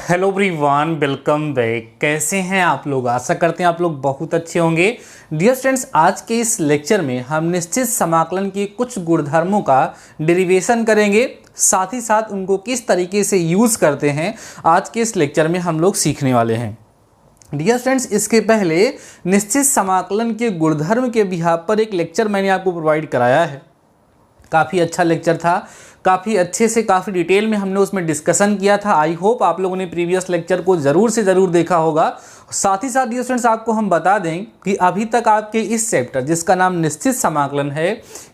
Hello everyone, welcome back. कैसे हैं आप लोग? आशा करते हैं आप लोग बहुत अच्छे होंगे। डियर स्टूडेंट्स, आज के इस लेक्चर में हम निश्चित समाकलन के कुछ गुणधर्मों का डेरिवेशन करेंगे, साथ ही साथ उनको किस तरीके से यूज़ करते हैं आज के इस लेक्चर में हम लोग सीखने वाले हैं। डियर स्टूडेंट्स, इसके पहले निश्चित समाकलन के गुणधर्म के बिहाफ पर एक लेक्चर मैंने आपको प्रोवाइड कराया है। काफ़ी अच्छा लेक्चर था, काफ़ी अच्छे से काफ़ी डिटेल में हमने उसमें डिस्कशन किया था। आई होप आप लोगों ने प्रीवियस लेक्चर को ज़रूर से ज़रूर देखा होगा। साथ ही साथ डियर स्टूडेंट्स, आपको हम बता दें कि अभी तक आपके इस चैप्टर जिसका नाम निश्चित समाकलन है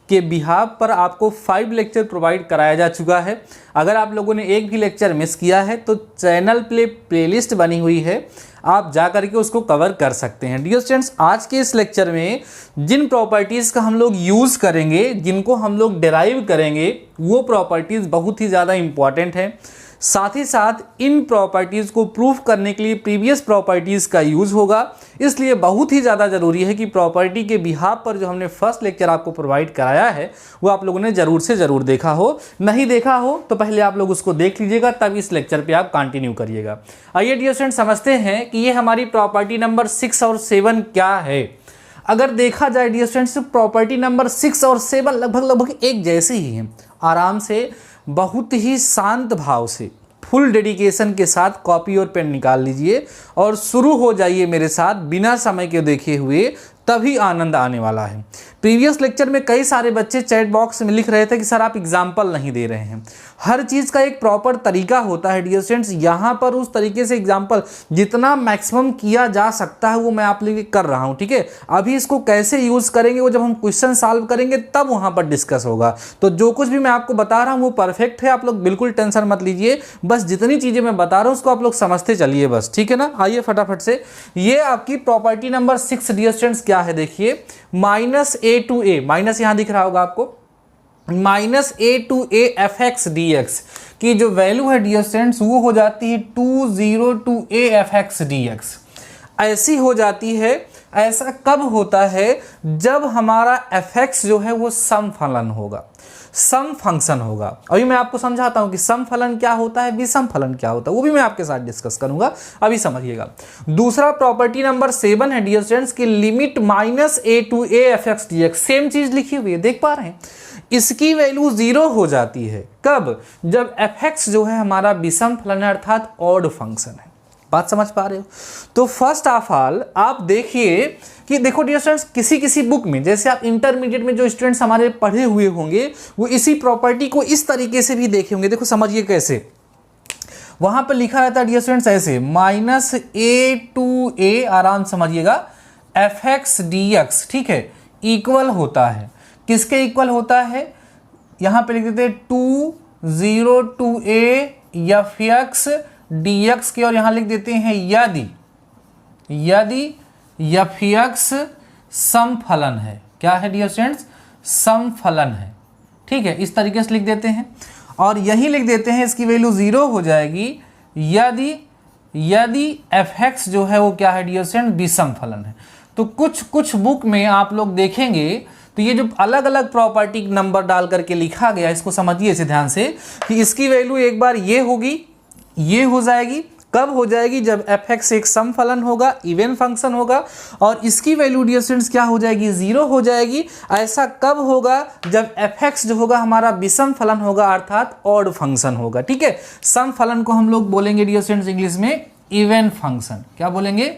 के बिहाफ पर आपको 5 लेक्चर प्रोवाइड कराया जा चुका है। अगर आप लोगों ने एक भी लेक्चर मिस किया है तो चैनल पे प्लेलिस्ट बनी हुई है, आप जा करके उसको कवर कर सकते हैं। डियर स्टूडेंट्स, आज के इस लेक्चर में जिन प्रॉपर्टीज़ का हम लोग यूज़ करेंगे, जिनको हम लोग डिराइव करेंगे, वो प्रॉपर्टीज़ बहुत ही ज़्यादा इंपॉर्टेंट है। साथ ही साथ इन प्रॉपर्टीज़ को प्रूफ करने के लिए प्रीवियस प्रॉपर्टीज़ का यूज़ होगा। इसलिए बहुत ही ज़्यादा ज़रूरी है कि प्रॉपर्टी के बिहाफ पर जो हमने फर्स्ट लेक्चर आपको प्रोवाइड कराया है वो आप लोगों ने ज़रूर से ज़रूर देखा हो। नहीं देखा हो तो पहले आप लोग उसको देख लीजिएगा, तब इस लेक्चर पे आप कंटिन्यू करिएगा। आइए डियर स्टूडेंट, समझते हैं कि ये हमारी प्रॉपर्टी नंबर 6 और 7 क्या है। अगर देखा जाए डियर स्टूडेंट्स, प्रॉपर्टी नंबर 6 और 7 लगभग एक जैसे ही हैं। आराम से, बहुत ही शांत भाव से, फुल डेडिकेशन के साथ कॉपी और पेन निकाल लीजिए और शुरू हो जाइए मेरे साथ बिना समय के देखे हुए, तभी आनंद आने वाला है। प्रीवियस लेक्चर में कई सारे बच्चे चैट बॉक्स में लिख रहे थे कि सर आप एग्जाम्पल नहीं दे रहे हैं। हर चीज़ का एक प्रॉपर तरीका होता है डियर स्टूडेंट्स। यहाँ पर उस तरीके से एग्जाम्पल जितना मैक्सिमम किया जा सकता है वो मैं आप लोग कर रहा हूँ, ठीक है। अभी इसको कैसे यूज़ करेंगे वो जब हम क्वेश्चन सॉल्व करेंगे तब वहाँ पर डिस्कस होगा। तो जो कुछ भी मैं आपको बता रहा हूँ वो परफेक्ट है, आप लोग बिल्कुल टेंशन मत लीजिए। बस जितनी चीज़ें मैं बता रहा हूँ उसको आप लोग समझते चलिए बस, ठीक है ना। आइए फटाफट से, ये आपकी प्रॉपर्टी नंबर 6 डियर स्टूडेंट्स क्या है देखिए। -a to a, माइनस यहाँ दिख रहा होगा आपको, -a to a fx dx की जो वैल्यू है डियर स्टूडेंट्स वो हो जाती है 20 to a fx dx। ऐसी हो जाती है। ऐसा कब होता है? जब हमारा fx जो है वो सम फलन होगा, सम फंक्शन होगा। अभी मैं आपको समझाता हूं कि सम फलन क्या होता है, विषम फलन क्या होता है, वो भी मैं आपके साथ डिस्कस करूंगा। अभी समझिएगा। दूसरा प्रॉपर्टी नंबर 7 है डियर स्टूडेंट्स की limit -a to a fx dx। Same चीज लिखी हुई है, देख पा रहे हैं। इसकी वैल्यू 0 हो जाती है कब? जब fx जो है हमारा विषम फलन है, अर्थात ऑड फंक्शन है। बात समझ पा रहे हो? तो फर्स्ट ऑफ ऑल आप देखिए कि देखो डियर स्टूडेंट्स, किसी किसी बुक में, जैसे आप इंटरमीडिएट में जो स्टूडेंट्स हमारे पढ़े हुए होंगे वो इसी प्रॉपर्टी को इस तरीके से भी देखे होंगे। देखो समझिए कैसे, वहां पर लिखा रहता है डियर स्टूडेंट्स ऐसे -a to a, आराम समझिएगा, fx dx, ठीक है, इक्वल होता है किसके इक्वल होता है? यहां पे लिख देते हैं 20 to a fx dx के, और यहां लिख देते हैं यदि fx सम फलन है। क्या है डियर स्टूडेंट्स? सम फलन है, ठीक है। इस तरीके से लिख देते हैं और यही लिख देते हैं इसकी वैल्यू 0 हो जाएगी यदि fx जो है वो क्या है डियर स्टूडेंट? विषम फलन है। तो कुछ बुक में आप लोग देखेंगे तो ये जो अलग अलग प्रॉपर्टी नंबर डाल करके लिखा गया, इसको समझिए इसे ध्यान से कि इसकी वैल्यू एक बार ये होगी, ये हो जाएगी। कब हो जाएगी? जब fx एक सम फलन होगा, इवन फंक्शन होगा, और इसकी वैल्यू डियर स्टूडेंट्स क्या हो जाएगी? 0 हो जाएगी। ऐसा कब होगा? जब fx जो होगा हमारा विषम फलन होगा, अर्थात ऑड फंक्शन होगा, ठीक है। सम फलन को हम लोग बोलेंगे डियर स्टूडेंट्स इंग्लिश में इवन फंक्शन। क्या बोलेंगे?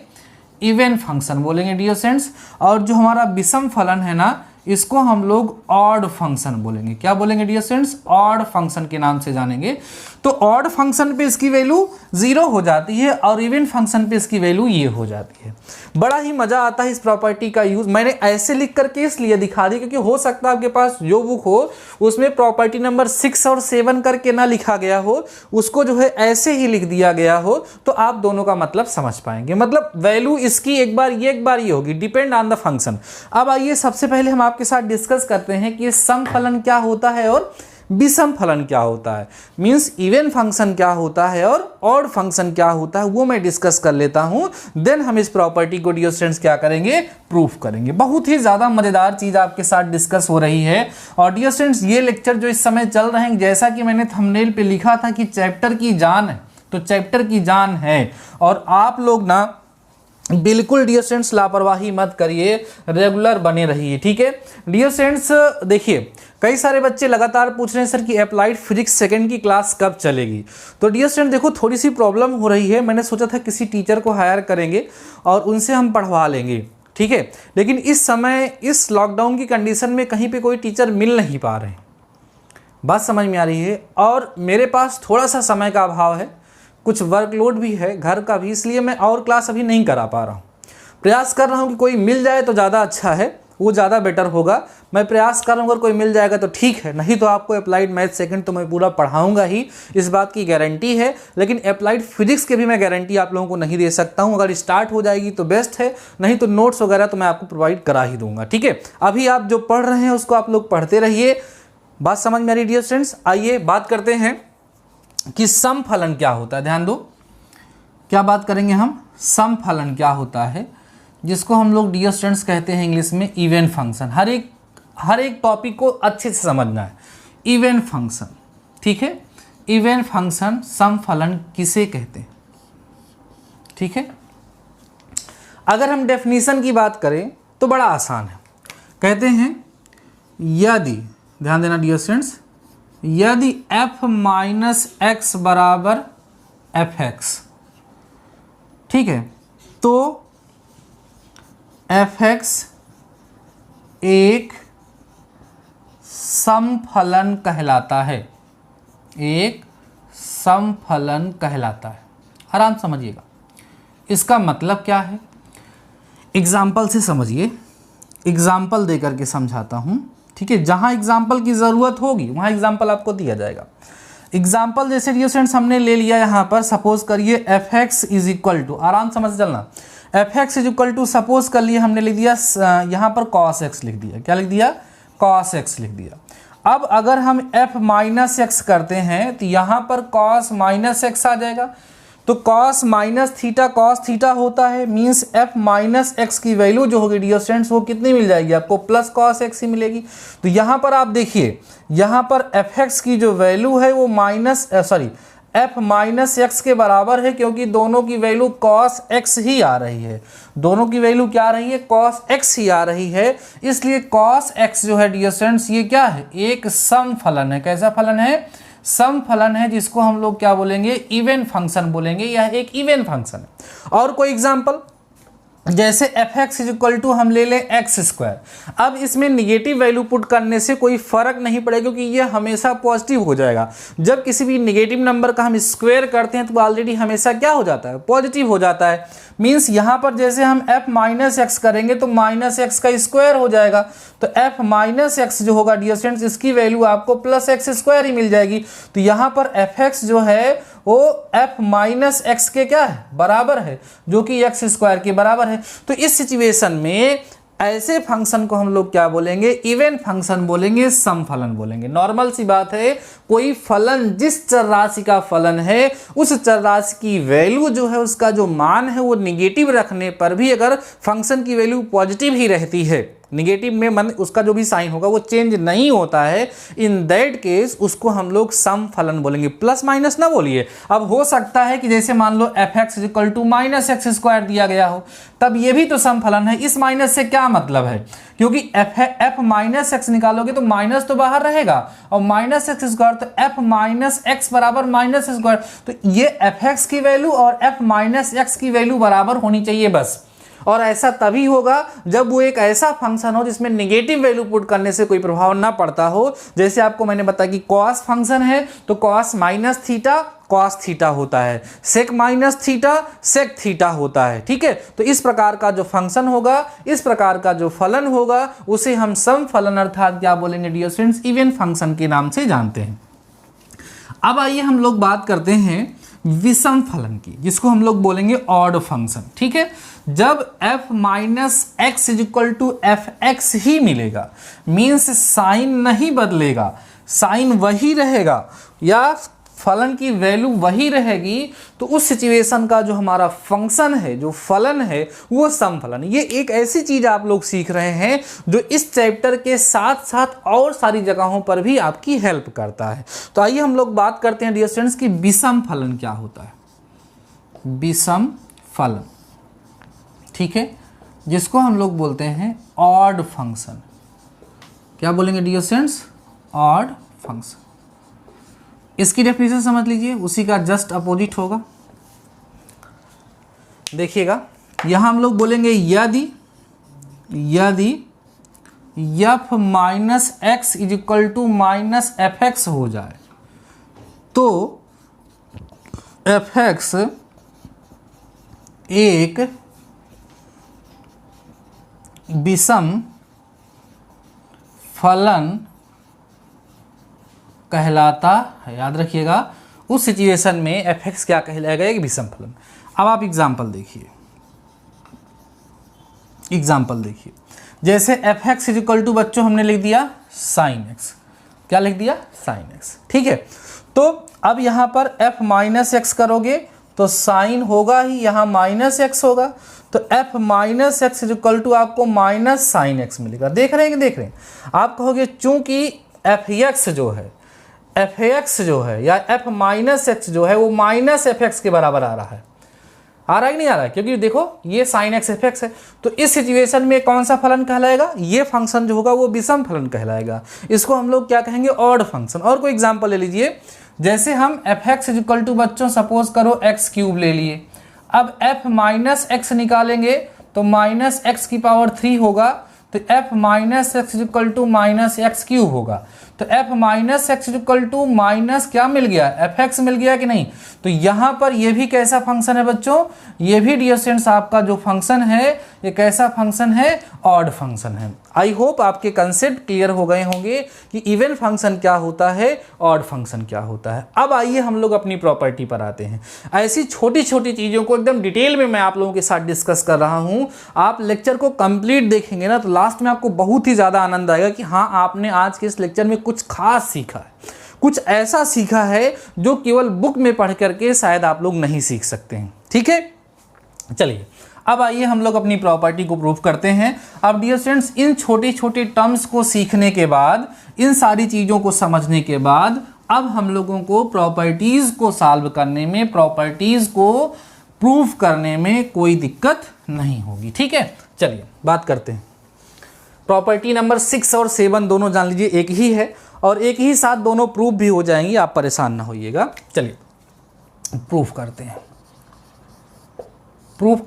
इवन फंक्शन बोलेंगे डियर स्टूडेंट्स। और जो हमारा विषम फलन है ना, इसको हम लोग ऑड फंक्शन बोलेंगे। क्या बोलेंगे डियर स्टूडेंट्स? ऑड फंक्शन के नाम से जानेंगे। तो ऑड फंक्शन पे इसकी वैल्यू 0 हो जाती है और इवन फंक्शन पे इसकी वैल्यू ये हो जाती है। बड़ा ही मजा आता है इस प्रॉपर्टी का यूज। मैंने ऐसे लिख करके इसलिए दिखा दी क्योंकि हो सकता है आपके पास जो बुक हो उसमें प्रॉपर्टी नंबर 6 और 7 करके ना लिखा गया हो, उसको जो है ऐसे ही लिख दिया गया हो, तो आप दोनों का मतलब समझ पाएंगे। मतलब वैल्यू इसकी एक बार ये होगी, डिपेंड ऑन द फंक्शन। अब आइए सबसे पहले हम आपके साथ डिस्कस करते हैं कि सम फलन क्या होता है और विषम फलन क्या होता है, मींस इवन फंक्शन क्या होता है और ऑड फंक्शन क्या होता है, वो मैं डिस्कस कर लेता हूं। देन हम इस प्रॉपर्टी को डियर स्टूडेंट्स क्या करेंगे? प्रूफ करेंगे। बहुत ही ज़्यादा मज़ेदार चीज़ आपके साथ डिस्कस हो रही है। और डियर स्टूडेंट्स ये लेक्चर जो इस समय चल रहे हैं, जैसा कि मैंने थंबनेल पे लिखा था कि चैप्टर की जान है, तो तो चैप्टर की जान है। और आप लोग ना बिल्कुल डियर स्टूडेंट्स लापरवाही मत करिए, रेगुलर बने रहिए, ठीक है डियर स्टूडेंट्स। देखिए कई सारे बच्चे लगातार पूछ रहे हैं सर कि अप्लाइड फिजिक्स सेकंड की क्लास कब चलेगी। तो डियर स्टूडेंट देखो थोड़ी सी प्रॉब्लम हो रही है, मैंने सोचा था किसी टीचर को हायर करेंगे और उनसे हम पढ़वा लेंगे, ठीक है, लेकिन इस समय इस लॉकडाउन की कंडीशन में कहीं पे कोई टीचर मिल नहीं पा रहे हैं, बात समझ में आ रही है। और मेरे पास थोड़ा सा समय का अभाव है, कुछ वर्कलोड भी है घर का भी, इसलिए मैं और क्लास अभी नहीं करा पा रहा हूँ। प्रयास कर रहा हूँ कि कोई मिल जाए तो ज़्यादा अच्छा है, वो ज़्यादा बेटर होगा। मैं प्रयास कर रहा हूँ अगर कोई मिल जाएगा तो ठीक है, नहीं तो आपको अप्लाइड मैथ सेकंड तो मैं पूरा पढ़ाऊँगा ही, इस बात की गारंटी है। लेकिन अप्लाइड फिजिक्स के भी मैं गारंटी आप लोगों को नहीं दे सकता हूँ। अगर स्टार्ट हो जाएगी तो बेस्ट है, नहीं तो नोट्स वगैरह तो मैं आपको प्रोवाइड करा ही दूंगा, ठीक है। अभी आप जो पढ़ रहे हैं उसको आप लोग पढ़ते रहिए, बात समझ में आ रही डियर स्टूडेंट्स। आइए बात करते हैं कि सम फलन क्या होता है। ध्यान दो, क्या बात करेंगे हम, सम फलन क्या होता है, जिसको हम लोग डियर स्टूडेंट्स कहते हैं इंग्लिश में इवन फंक्शन। हर एक टॉपिक को अच्छे से समझना है। इवन फंक्शन, ठीक है, इवन फंक्शन सम फलन किसे कहते हैं, ठीक है। अगर हम डेफिनेशन की बात करें तो बड़ा आसान है, कहते हैं यदि, ध्यान देना डियर स्टूडेंट्स, यदि f माइनस एक्स बराबर एफ एक्स, ठीक है, तो एफ एक्स एक समफलन कहलाता है, एक समफलन कहलाता है। आराम समझिएगा, इसका मतलब क्या है, एग्जाम्पल से समझिए, एग्जाम्पल देकर के समझाता हूं, ठीक है। जहां एग्जाम्पल की ज़रूरत होगी वहां एग्जाम्पल आपको दिया जाएगा। एग्जाम्पल जैसे डियर स्टूडेंट्स हमने ले लिया यहाँ पर, सपोज करिए F X is equal to, आराम समझ चलना, F X is equal to suppose कर लिए हमने लिख दिया यहाँ पर कॉस एक्स लिख दिया, क्या लिख दिया, कॉस एक्स लिख दिया। अब अगर हम एफ माइनस एक्स करते हैं तो यहाँ पर कॉस माइनस एक्स आ जाएगा, तो cos minus theta cos theta होता है, मीन्स एफ माइनस एक्स की वैल्यू जो होगी डियर स्टूडेंट्स वो कितनी मिल जाएगी आपको, प्लस कॉस एक्स ही मिलेगी। तो यहाँ पर आप देखिए, यहाँ पर एफ एक्स की जो वैल्यू है वो एफ माइनस एक्स के बराबर है, क्योंकि दोनों की वैल्यू कॉस एक्स ही आ रही है, दोनों की वैल्यू क्या आ रही है, कॉस एक्स ही आ रही है। इसलिए कॉस एक्स जो है डियर स्टूडेंट्स ये क्या है, एक सम फलन है। कैसा फलन है, सम फलन है, जिसको हम लोग क्या बोलेंगे, इवन फंक्शन बोलेंगे, यह एक इवन फंक्शन है। और कोई एग्जांपल, जैसे F X is equal to हम ले लें एक्स स्क्वायर। अब इसमें निगेटिव वैल्यू पुट करने से कोई फर्क नहीं पड़ेगा, क्योंकि ये हमेशा पॉजिटिव हो जाएगा। जब किसी भी निगेटिव नंबर का हम स्क्वायर करते हैं तो ऑलरेडी हमेशा क्या हो जाता है, पॉजिटिव हो जाता है। मीन्स यहाँ पर जैसे हम एफ माइनस एक्स करेंगे तो माइनस एक्स का स्क्वायर हो जाएगा, तो एफ माइनस एक्स जो होगा डियर स्टूडेंट्स इसकी वैल्यू आपको प्लस एक्स स्क्वायर ही मिल जाएगी। तो यहाँ पर एफ एक्स जो है वो एफ माइनस एक्स के क्या है, बराबर है, जो कि एक्स स्क्वायर के बराबर है। तो इस सिचुएशन में ऐसे फंक्शन को हम लोग क्या बोलेंगे, इवन फंक्शन बोलेंगे, सम फलन बोलेंगे। नॉर्मल सी बात है, कोई फलन जिस चर राशि का फलन है उस चर राशि की वैल्यू जो है, उसका जो मान है वो निगेटिव रखने पर भी अगर फंक्शन की वैल्यू पॉजिटिव ही रहती है, निगेटिव में मन उसका जो भी साइन होगा वो चेंज नहीं होता है, इन दैट केस उसको हम लोग सम फलन बोलेंगे। प्लस माइनस ना बोलिए। अब हो सकता है कि जैसे मान लो f x equal to minus x square दिया गया हो, तब ये भी तो सम फलन है। इस माइनस से क्या मतलब है, क्योंकि एफ माइनस एक्स निकालोगे तो माइनस तो बाहर रहेगा, और माइनस एक्स स्क्वायर तो एफ माइनस एक्स बराबर माइनस स्क्वायर, तो ये एफ एक्स की वैल्यू और एफ माइनस एक्स की वैल्यू बराबर होनी चाहिए बस। और ऐसा तभी होगा जब वो एक ऐसा फंक्शन हो जिसमें नेगेटिव वैल्यू पुट करने से कोई प्रभाव ना पड़ता हो। जैसे आपको मैंने बताया कि कॉस फंक्शन है तो cos minus theta cos theta होता है, sec minus theta sec theta होता है, ठीक है। तो इस प्रकार का जो फंक्शन होगा, इस प्रकार का जो फलन होगा, उसे हम सम फलन अर्थात क्या बोलेंगे डियर स्टूडेंट्स, इवन फंक्शन के नाम से जानते हैं। अब आइए हम लोग बात करते हैं विषम फलन की, जिसको हम लोग बोलेंगे ऑड फंक्शन, ठीक है। जब f minus x is equal to f x ही मिलेगा, मीन्स साइन नहीं बदलेगा, साइन वही रहेगा या फलन की वैल्यू वही रहेगी, तो उस सिचुएशन का जो हमारा फंक्शन है, जो फलन है, वो सम फलन। ये एक ऐसी चीज आप लोग सीख रहे हैं जो इस चैप्टर के साथ साथ और सारी जगहों पर भी आपकी हेल्प करता है। तो आइए हम लोग बात करते हैं डियर स्टूडेंट्स कि विषम फलन क्या होता है। विषम फलन, ठीक है, जिसको हम लोग बोलते हैं ऑड फंक्शन। क्या बोलेंगे डियर स्टूडेंट्स? Odd function. इसकी डेफिनेशन समझ लीजिए, उसी का जस्ट अपोजिट होगा। देखिएगा, यहां हम लोग बोलेंगे यदि f minus x is equal to minus F X हो जाए तो एफ एक्स एक विषम फलन कहलाता है। याद रखिएगा, उस सिचुएशन में एफ एक्स क्या कहलाएगा? एक विषम फलन। अब आप एग्जाम्पल देखिए, जैसे F X is equal to बच्चों हमने लिख दिया साइन एक्स। क्या लिख दिया? साइन एक्स, ठीक है। तो अब यहाँ पर f माइनस एक्स करोगे तो साइन होगा ही, यहाँ माइनस एक्स होगा, तो f minus x is equal to आपको माइनस साइन एक्स मिलेगा। देख रहे हैं? आप कहोगे चूंकि एफ एक्स जो है या f माइनस एक्स जो है वो माइनस एफ एक्स के बराबर आ रहा है कि नहीं आ रहा है? क्योंकि देखो ये साइन एक्स एफ एक्स है, तो इस सिचुएशन में कौन सा फलन कहलाएगा? ये फंक्शन जो होगा वो विषम फलन कहलाएगा। इसको हम लोग क्या कहेंगे? Odd function. और कोई एग्जांपल ले लीजिए, जैसे हम F X is equal to बच्चों सपोज करो एक्स क्यूब ले लिए। अब एफ माइनस एक्स निकालेंगे तो माइनस एक्स की पावर 3 होगा, तो F minus x is equal to minus X cube होगा। तो F minus x is equal to minus क्या मिल गया? एफ एक्स मिल गया कि नहीं? तो यहाँ पर ये भी कैसा फंक्शन है बच्चों? ये भी डियर स्टूडेंट्स आपका जो फंक्शन है ये कैसा फंक्शन है? ऑड फंक्शन है। आई होप आपके कंसेप्ट क्लियर हो गए होंगे कि इवन फंक्शन क्या होता है, ऑड फंक्शन क्या होता है। अब आइए हम लोग अपनी प्रॉपर्टी पर आते हैं। ऐसी छोटी छोटी चीज़ों को एकदम डिटेल में मैं आप लोगों के साथ डिस्कस कर रहा हूँ। आप लेक्चर को कंप्लीट देखेंगे ना तो लास्ट में आपको बहुत ही ज़्यादा आनंद आएगा कि हाँ, आपने आज के इस लेक्चर में कुछ खास सीखा है, कुछ ऐसा सीखा है जो केवल बुक में पढ़ करके शायद आप लोग नहीं सीख सकते हैं। ठीक है, चलिए अब आइए हम लोग अपनी प्रॉपर्टी को प्रूव करते हैं। अब डियर स्टूडेंट्स, इन छोटी छोटी टर्म्स को सीखने के बाद, इन सारी चीज़ों को समझने के बाद, अब हम लोगों को प्रॉपर्टीज़ को सॉल्व करने में, प्रॉपर्टीज़ को प्रूव करने में कोई दिक्कत नहीं होगी। ठीक है, चलिए बात करते हैं। प्रॉपर्टी नंबर 6 और 7 दोनों जान लीजिए एक ही है और एक ही साथ दोनों प्रूफ भी हो जाएंगी, आप परेशान ना होइएगा। चलिए प्रूफ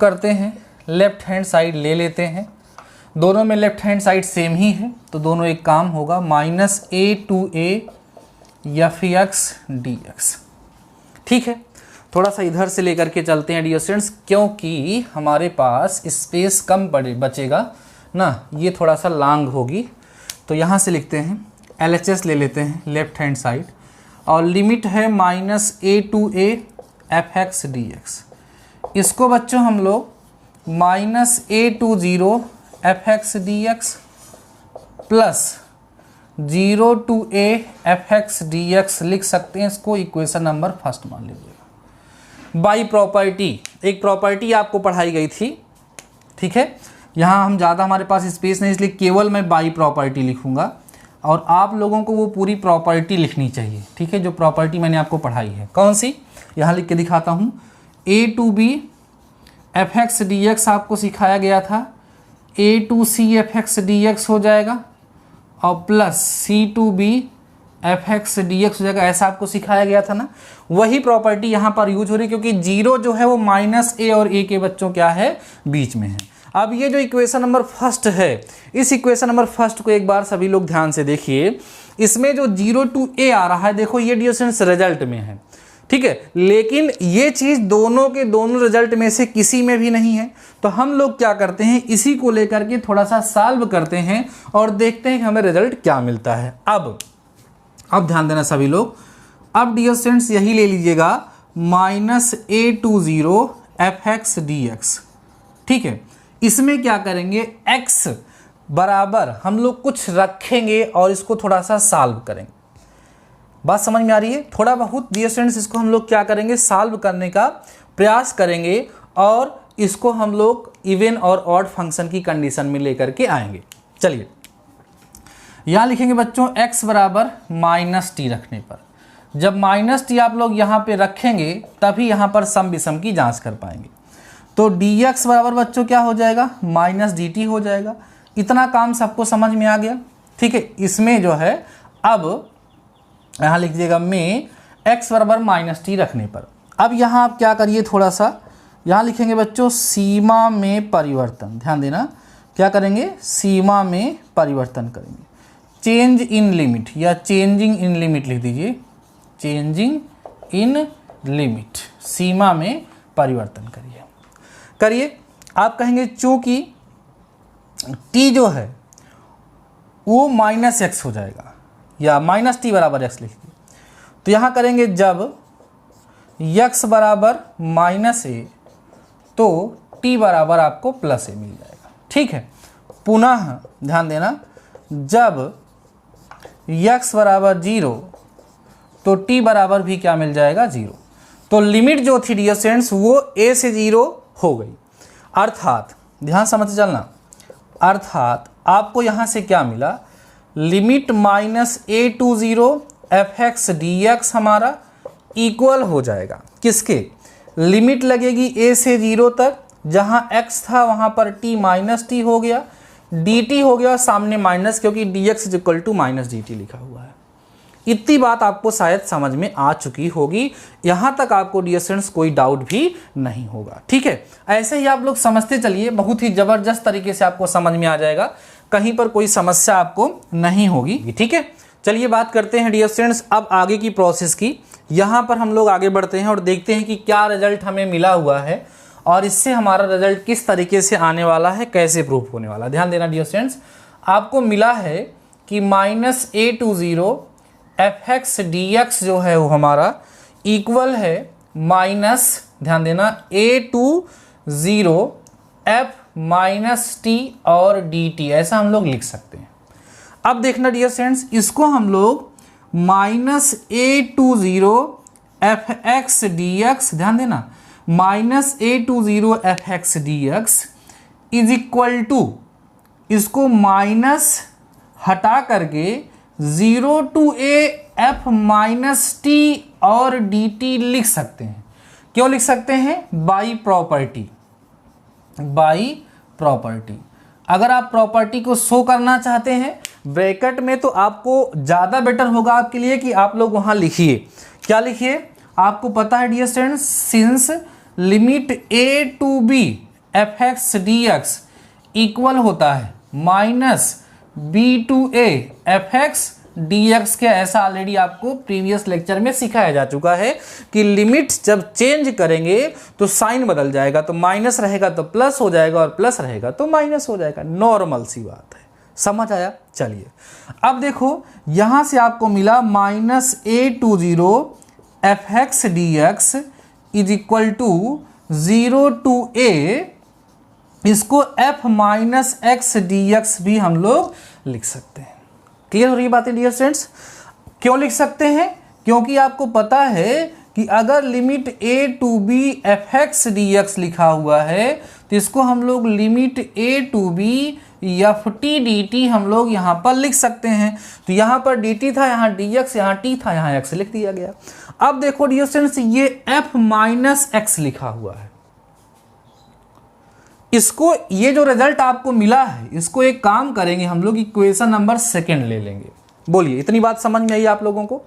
करते हैं। लेफ्ट हैंड साइड ले लेते हैं, दोनों में लेफ्ट हैंड साइड सेम ही है तो दोनों एक काम होगा, minus A to A F x D X. ठीक है, थोड़ा सा इधर से लेकर के चलते हैं डियर स्टूडेंट्स, क्योंकि हमारे पास स्पेस कम बचेगा ना, ये थोड़ा सा लॉन्ग होगी। तो यहाँ से लिखते हैं, LHS ले लेते हैं लेफ्ट हैंड साइड, और लिमिट है minus A to A F x D X. इसको बच्चों हम लोग minus A to 0 F x D X plus 0 to A F x D X लिख सकते हैं। इसको इक्वेशन नंबर फर्स्ट मान लीजिएगा। बाई प्रॉपर्टी, एक प्रॉपर्टी आपको पढ़ाई गई थी। ठीक है, यहाँ हम ज़्यादा, हमारे पास स्पेस नहीं, इसलिए केवल मैं बाई प्रॉपर्टी लिखूँगा और आप लोगों को वो पूरी प्रॉपर्टी लिखनी चाहिए। ठीक है, जो प्रॉपर्टी मैंने आपको पढ़ाई है। कौन सी? यहाँ लिख के दिखाता हूँ। A to B F x D x आपको सिखाया गया था, a to c f x D x हो जाएगा और plus c to B F x D x हो जाएगा, ऐसा आपको सिखाया गया था ना। वही प्रॉपर्टी यहाँ पर यूज हो रही है, क्योंकि 0 जो है वो माइनस ए और ए के बच्चों क्या है, बीच में है। अब ये जो इक्वेशन नंबर फर्स्ट है, इस इक्वेशन नंबर फर्स्ट को एक बार सभी लोग ध्यान से देखिए। इसमें जो 0 टू ए आ रहा है, देखो ये डियर स्टूडेंट्स रिजल्ट में है। ठीक है, लेकिन ये चीज़ दोनों के दोनों रिजल्ट में से किसी में भी नहीं है। तो हम लोग क्या करते हैं, इसी को लेकर के थोड़ा सा सॉल्व करते हैं और देखते हैं कि हमें रिजल्ट क्या मिलता है। अब ध्यान देना सभी लोग। अब डियर स्टूडेंट्स यही ले लीजिएगा, minus A to 0 F x D X. ठीक है, इसमें क्या करेंगे, x बराबर हम लोग कुछ रखेंगे और इसको थोड़ा सा सॉल्व करेंगे। बात समझ में आ रही है? थोड़ा बहुत डियर स्टूडेंट्स इसको हम लोग क्या करेंगे, सॉल्व करने का प्रयास करेंगे और इसको हम लोग इवन और ऑड फंक्शन की कंडीशन में लेकर के आएंगे। चलिए यहाँ लिखेंगे बच्चों x बराबर माइनस टी रखने पर, जब माइनस टी आप लोग यहाँ पे रखेंगे तभी यहाँ पर सम विषम की जांच कर पाएंगे। तो dx बराबर बच्चों क्या हो जाएगा, माइनस dt हो जाएगा। इतना काम सबको समझ में आ गया, ठीक है। इसमें जो है अब यहाँ लिख दीजिएगा में x बराबर माइनस टी रखने पर। अब यहाँ आप क्या करिए, थोड़ा सा यहाँ लिखेंगे बच्चों सीमा में परिवर्तन। ध्यान देना, क्या करेंगे, सीमा में परिवर्तन करेंगे। चेंज इन लिमिट या चेंजिंग इन लिमिट लिख दीजिए, चेंजिंग इन लिमिट, सीमा में परिवर्तन करिए। आप कहेंगे चूंकि t जो है वो माइनस एक्स हो जाएगा या माइनस टी बराबर एक्स लिख दिए, तो यहाँ करेंगे जब x बराबर माइनस ए तो t बराबर आपको प्लस ए मिल जाएगा, ठीक है। पुनः ध्यान देना, जब x बराबर 0 तो t बराबर भी क्या मिल जाएगा, 0। तो लिमिट जो थी डियर स्टूडेंट्स वो a से 0 हो गई। अर्थात ध्यान समझ चलना, अर्थात आपको यहाँ से क्या मिला, limit minus A to 0 F x D X हमारा इक्वल हो जाएगा किसके, लिमिट लगेगी a से 0 तक, जहाँ x था वहाँ पर t माइनस टी हो गया, dt हो गया सामने माइनस, क्योंकि dx is equal to minus dt लिखा हुआ है। इतनी बात आपको शायद समझ में आ चुकी होगी, यहाँ तक आपको डियर स्टूडेंट्स कोई डाउट भी नहीं होगा, ठीक है। ऐसे ही आप लोग समझते चलिए, बहुत ही ज़बरदस्त तरीके से आपको समझ में आ जाएगा, कहीं पर कोई समस्या आपको नहीं होगी, ठीक है। चलिए बात करते हैं डियर स्टूडेंट्स अब आगे की प्रोसेस की। यहाँ पर हम लोग आगे बढ़ते हैं और देखते हैं कि क्या रिजल्ट हमें मिला हुआ है और इससे हमारा रिजल्ट किस तरीके से आने वाला है, कैसे प्रूफ होने वाला है। ध्यान देना डियर स्टूडेंट्स, आपको मिला है कि minus A to 0 F x D X जो है वो हमारा इक्वल है माइनस, ध्यान देना, A to 0 F minus T और डी टी, ऐसा हम लोग लिख सकते हैं। अब देखना डियर स्टूडेंट्स, इसको हम लोग minus A to 0 F x D X, ध्यान देना, minus A to 0 F x D x is equal to, इसको माइनस हटा करके 0 to A F minus T और डी टी लिख सकते हैं। क्यों लिख सकते हैं, बाई प्रॉपर्टी, बाई प्रॉपर्टी। अगर आप प्रॉपर्टी को शो करना चाहते हैं ब्रैकेट में तो आपको ज़्यादा बेटर होगा आपके लिए कि आप लोग वहाँ लिखिए, क्या लिखिए, आपको पता है dear students, since limit A to B F x D X equal होता है minus B to A F x D X के, ऐसा ऑलरेडी आपको प्रीवियस लेक्चर में सिखाया जा चुका है कि लिमिट जब चेंज करेंगे तो साइन बदल जाएगा, तो माइनस रहेगा तो प्लस हो जाएगा और प्लस रहेगा तो माइनस हो जाएगा, नॉर्मल सी बात है, समझ आया। चलिए अब देखो यहां से आपको मिला minus A to 0 F x D x is equal to 0 to a, इसको f minus x D x भी हम लोग लिख सकते हैं। क्लियर हो रही बातें डियर स्टूडेंट्स, क्यों लिख सकते हैं, क्योंकि आपको पता है कि अगर limit A to B F x D X लिखा हुआ है तो इसको हम लोग limit A to B F T D T हम लोग यहाँ पर लिख सकते हैं। तो यहाँ पर डी टी था, यहाँ डी एक्स, यहाँ टी था, यहाँ एक्स लिख दिया गया। अब देखो डियर स्टूडेंट्स, ये एफ माइनस एक्स लिखा हुआ है, इसको, ये जो रिजल्ट आपको मिला है इसको एक काम करेंगे हम लोग, इक्वेशन नंबर 2 ले लेंगे। बोलिए इतनी बात समझ में आई आप लोगों को।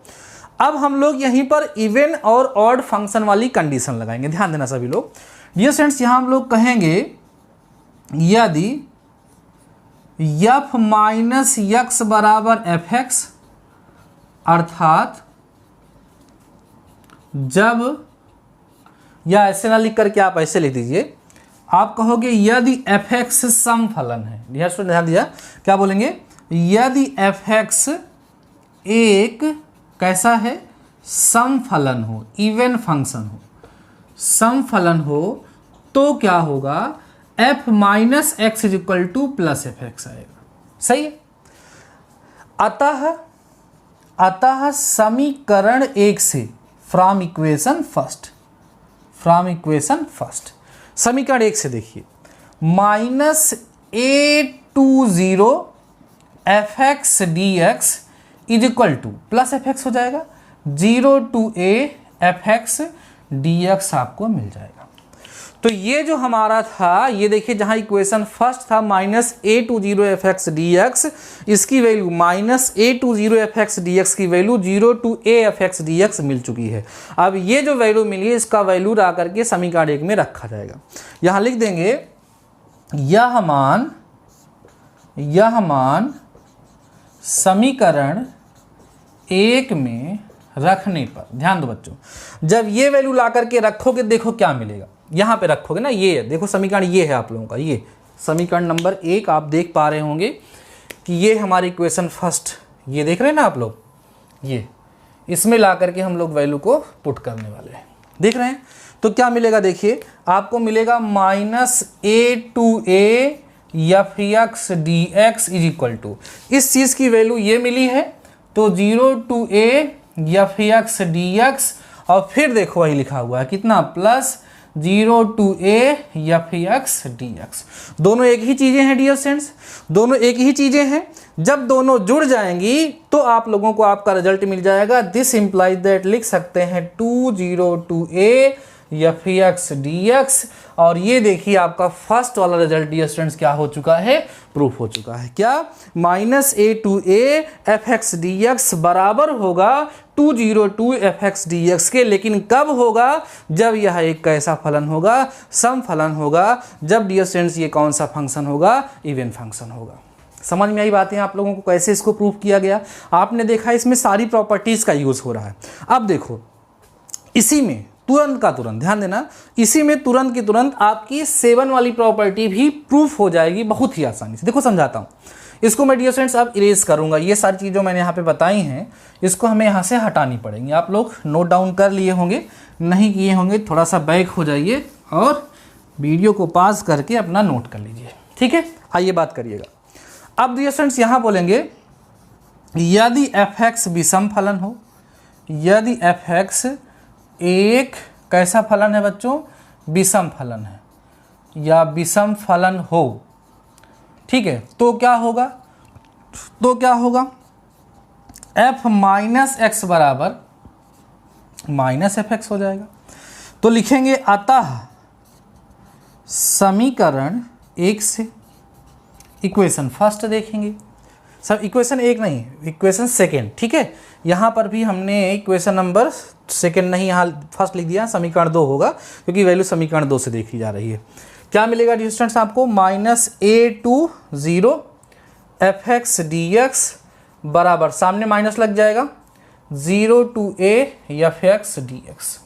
अब हम लोग यहीं पर इवन और ऑड फंक्शन वाली कंडीशन लगाएंगे, ध्यान देना सभी लोग। डियर स्टूडेंट्स, यहां हम लोग कहेंगे यदि एफ माइनस एक्स बराबर एफ एक्स, अर्थात जब, या ऐसे ना लिख करके आप ऐसे लिख दीजिए, आप कहोगे यदि एफ एक्स सम फलन है। ध्यान दिया, क्या बोलेंगे, यदि एफ एक्स एक कैसा है, सम फलन हो, इवन फंक्शन हो, सम फलन हो, तो क्या होगा, F minus x is equal to plus F x आएगा। सही है। अतः समीकरण 1 से, फ्रॉम इक्वेशन फर्स्ट, समीकरण 1 से देखिए, minus A to 0 F x D x is equal to plus F X हो जाएगा। 0 to a fx dx आपको मिल जाएगा। तो ये जो हमारा था, ये देखिए जहां इक्वेशन फर्स्ट था -a20 fx dx, इसकी वैल्यू -a20 fx dx की value 0 to a fx dx मिल चुकी है। अब ये जो वैल्यू मिली है, इसका वैल्यू ला करके समीकरण 1 में रखा जाएगा। यहां लिख देंगे यह मान समीकरण 1 में रखने पर, ध्यान दो बच्चों, जब ये वैल्यू ला करके रखोगे देखो क्या मिलेगा। यहां पे रखोगे ना, ये देखो समीकरण ये है आप लोगों का, ये समीकरण नंबर 1 आप देख पा रहे होंगे कि ये हमारी इक्वेशन फर्स्ट, ये देख रहे हैं ना आप लोग, ये इसमें ला करके हम लोग वैल्यू को पुट करने वाले हैं, देख रहे हैं। तो क्या मिलेगा देखिए, आपको मिलेगा -a/a fx dx is equal to, इस चीज की वैल्यू ये मिली है तो 0 to a fx dx, और फिर देखो वही लिखा हुआ है कितना, plus 0 to a fx dx। दोनों एक ही चीजें हैं डियर स्टूडेंट्स, दोनों एक ही चीजें हैं। जब दोनों जुड़ जाएंगी तो आप लोगों को आपका रिजल्ट मिल जाएगा। दिस इंप्लाइज दैट, लिख सकते हैं 2 to a fx dx, और ये देखिए आपका फर्स्ट वाला रिजल्ट डियर स्टूडेंट्स क्या हो चुका है, प्रूफ हो चुका है। क्या, -a to a fx dx बराबर होगा 2 to fx dx के, लेकिन कब होगा, जब यह एक कैसा फलन होगा, सम फलन होगा, जब डियर स्टूडेंट्स ये कौन सा फंक्शन होगा, इवन फंक्शन होगा। समझ में आई बातें आप लोगों को कैसे इसको प्रूफ किया गया। आपने देखा इसमें सारी प्रॉपर्टीज का यूज हो रहा है। अब देखो इसी में तुरंत का तुरंत, ध्यान देना, इसी में तुरंत की तुरंत आपकी 7 वाली प्रॉपर्टी भी प्रूफ हो जाएगी बहुत ही आसानी से। देखो समझाता हूँ इसको मैं डियर स्टूडेंट्स, अब इरेज करूंगा। ये सारी चीज़ जो मैंने यहाँ पे बताई हैं, इसको हमें यहाँ से हटानी पड़ेंगी। आप लोग नोट डाउन कर लिए होंगे, नहीं किए होंगे थोड़ा सा बैक हो जाइए और वीडियो को पॉज करके अपना नोट कर लीजिए, ठीक है। आइए बात करिएगा। अब डियर स्टूडेंट्स यहाँ बोलेंगे यदि fx विषम फलन हो, यदि fx एक कैसा फलन है बच्चों, विषम फलन है या विषम फलन हो, ठीक है, तो क्या होगा, f माइनस एक्स बराबर -fx हो जाएगा। तो लिखेंगे अतः समीकरण 1 से, इक्वेशन फर्स्ट देखेंगे, सब इक्वेशन 1 नहीं, इक्वेशन सेकेंड, ठीक है। यहाँ पर भी हमने इक्वेशन नंबर सेकेंड नहीं, यहाँ फर्स्ट लिख दिया, समीकरण 2 होगा क्योंकि वैल्यू समीकरण 2 से देखी जा रही है। क्या मिलेगा डिस्टेंस आपको, -a/0 fx dx बराबर, सामने माइनस लग जाएगा, 0 to a fx dx।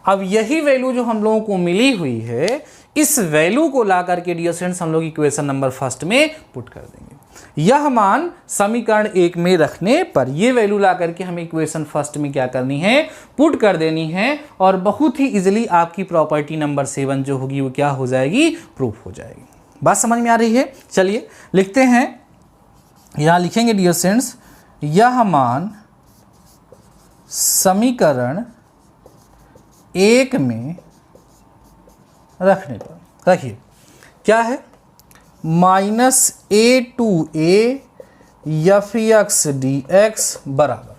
अब यही वैल्यू जो हम लोगों को मिली हुई है, इस वैल्यू को ला करके डियर स्टूडेंट्स हम लोग इक्वेशन नंबर फर्स्ट में पुट कर देंगे। यह मान समीकरण 1 में रखने पर ये वैल्यू ला करके हमें इक्वेशन फर्स्ट में क्या करनी है, पुट कर देनी है, और बहुत ही इजीली आपकी प्रॉपर्टी नंबर 7 जो होगी वो क्या हो जाएगी, प्रूफ हो जाएगी। बात समझ में आ रही है। चलिए लिखते हैं, यहां लिखेंगे डियर स्टूडेंट्स, यह मान समीकरण 1 में रखने पर, रखिए क्या है, -a to a fx dx बराबर,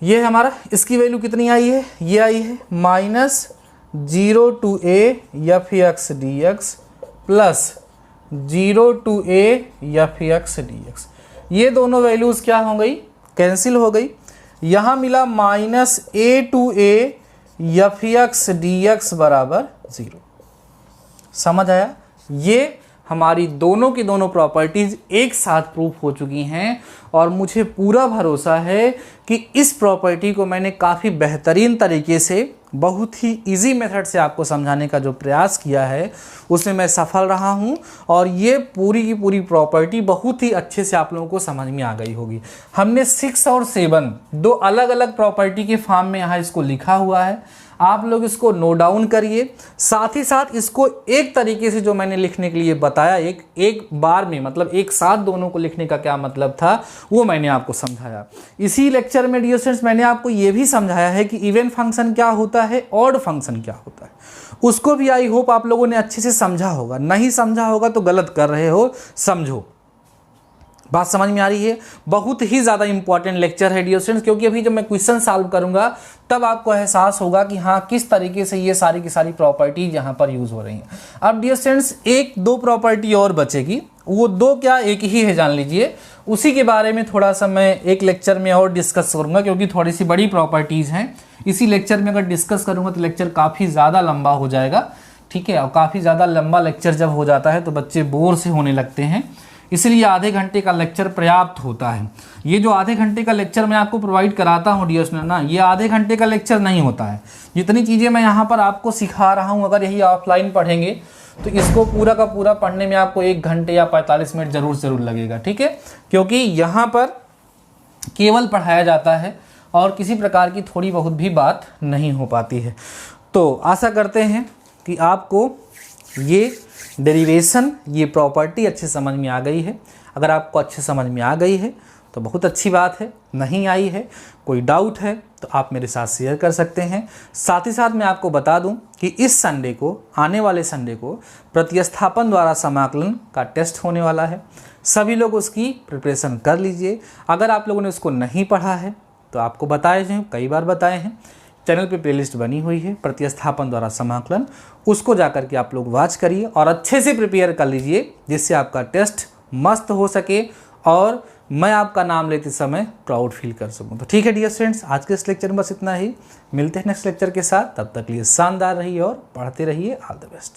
ये हमारा, इसकी वैल्यू कितनी आई है, ये आई है -0 to a fx dx plus 0 to a fx dx। ये दोनों वैल्यूज क्या हो गई, कैंसिल हो गई। यहाँ मिला -a to a fx dx बराबर 0। समझ आया। ये हमारी दोनों की दोनों प्रॉपर्टीज एक साथ प्रूफ हो चुकी हैं, और मुझे पूरा भरोसा है कि इस प्रॉपर्टी को मैंने काफ़ी बेहतरीन तरीके से, बहुत ही इजी मेथड से आपको समझाने का जो प्रयास किया है उसमें मैं सफल रहा हूं, और ये पूरी की पूरी प्रॉपर्टी बहुत ही अच्छे से आप लोगों को समझ में आ गई होगी। हमने 6 और 7 दो अलग अलग प्रॉपर्टी के फॉर्म में यहाँ इसको लिखा हुआ है, आप लोग इसको नोट डाउन करिए। साथ ही साथ इसको एक तरीके से जो मैंने लिखने के लिए बताया, एक बार में, मतलब एक साथ दोनों को लिखने का क्या मतलब था वो मैंने आपको समझाया। इसी लेक्चर में डियर स्टूडेंट्स मैंने आपको ये भी समझाया है कि इवन फंक्शन क्या होता है, ऑड फंक्शन क्या होता है, उसको भी आई होप आप लोगों ने अच्छे से समझा होगा। नहीं समझा होगा तो गलत कर रहे हो, समझो। बात समझ में आ रही है? बहुत ही ज़्यादा इंपॉर्टेंट लेक्चर है डियर स्टूडेंट्स, क्योंकि अभी जब मैं क्वेश्चन सॉल्व करूंगा तब आपको एहसास होगा कि हाँ किस तरीके से ये सारी की सारी प्रॉपर्टीज यहाँ पर यूज़ हो रही हैं। अब डियर स्टूडेंट्स एक दो प्रॉपर्टी और बचेगी, वो दो क्या एक ही है जान लीजिए, उसी के बारे में थोड़ा सा मैं एक लेक्चर में और डिस्कस करूँगा, क्योंकि थोड़ी सी बड़ी प्रॉपर्टीज़ हैं। इसी लेक्चर में अगर डिस्कस करूँगा तो लेक्चर काफ़ी ज़्यादा लंबा हो जाएगा, ठीक है। और काफ़ी ज़्यादा लंबा लेक्चर जब हो जाता है तो बच्चे बोर से होने लगते हैं, इसलिए आधे घंटे का लेक्चर पर्याप्त होता है। ये जो आधे घंटे का लेक्चर मैं आपको प्रोवाइड कराता हूँ डियर स्टूडेंट ना, ये आधे घंटे का लेक्चर नहीं होता है। जितनी चीज़ें मैं यहाँ पर आपको सिखा रहा हूँ, अगर यही ऑफलाइन पढ़ेंगे तो इसको पूरा का पूरा पढ़ने में आपको 1 घंटे या 45 मिनट ज़रूर लगेगा, ठीक है। क्योंकि यहाँ पर केवल पढ़ाया जाता है और किसी प्रकार की थोड़ी बहुत भी बात नहीं हो पाती है। तो आशा करते हैं कि आपको ये डेरिवेशन, ये प्रॉपर्टी अच्छे समझ में आ गई है। अगर आपको अच्छे समझ में आ गई है तो बहुत अच्छी बात है, नहीं आई है, कोई डाउट है तो आप मेरे साथ शेयर कर सकते हैं। साथ ही साथ मैं आपको बता दूं कि इस संडे को, आने वाले संडे को प्रतिस्थापन द्वारा समाकलन का टेस्ट होने वाला है। सभी लोग उसकी प्रिपरेशन कर लीजिए। अगर आप लोगों ने उसको नहीं पढ़ा है तो आपको बताए हैं, कई बार बताए हैं, चैनल पे प्लेलिस्ट बनी हुई है प्रतिस्थापन द्वारा समाकलन, उसको जाकर के आप लोग वॉच करिए और अच्छे से प्रिपेयर कर लीजिए, जिससे आपका टेस्ट मस्त हो सके और मैं आपका नाम लेते समय प्राउड फील कर सकूं। तो ठीक है डियर स्टूडेंट्स, आज के इस लेक्चर में बस इतना ही। मिलते हैं नेक्स्ट लेक्चर के साथ, तब तक लिए शानदार रहिए और पढ़ते रहिए। All the best.